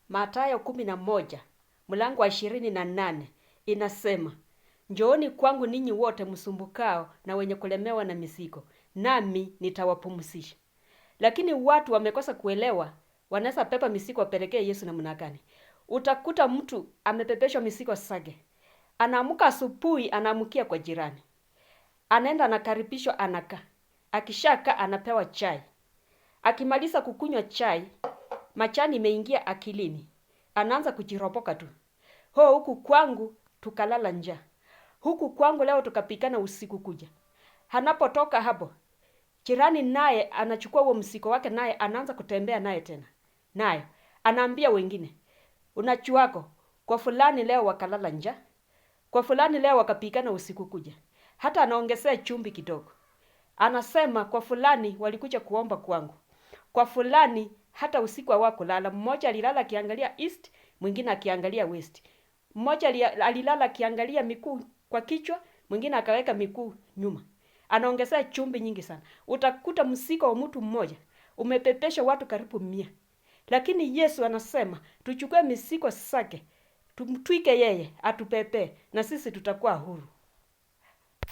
Mathayo 11 mlango wa 28 inasema, "Njooni kwangu ninyi wote msumbukao na wenye kulemewa na mizigo, nami nitawapumzisha." Lakini watu wamekosa kuelewa, wanaweza pepa mizigo wapelekee Yesu namna gani. Utakuta mtu amepepeshwa mizigo zake. Anaamka asubuhi, anaamkia kwa jirani. Anaenda anakaribishwa, anakaa. Akishakaa anapewa chai. Akimaliza kukunywa chai, majani imeingia akilini. Anaanza kujiropoka tu. Huku kwangu tukalala njaa. Huku kwangu leo tukapikana usiku kuja. Anapotoka hapo, jirani naye anachukua huo mzigo wake, naye anaanza kutembea naye tena. Naye anaambia wengine, "Unajuako, kwa fulani leo wakalala njaa. Kwa fulani leo wakapikana usiku kuja." Hata anaongezea chumvi kidogo. Anasema kwa fulani walikuja kuomba kwangu. Kwa fulani hata usiku hawakulala. Mmoja alilala akiangalia east, mwingine akiangalia west. Mmoja alilala akiangalia miguu kwa kichwa, mwingine akaweka miguu nyuma. Anaongezea chumvi nyingi sana. Utakuta mzigo wa mtu mmoja umepepesha watu karibu 100. Lakini Yesu anasema tuchukue mizigo zake, tumtwike yeye, atupepee na sisi tutakuwa huru.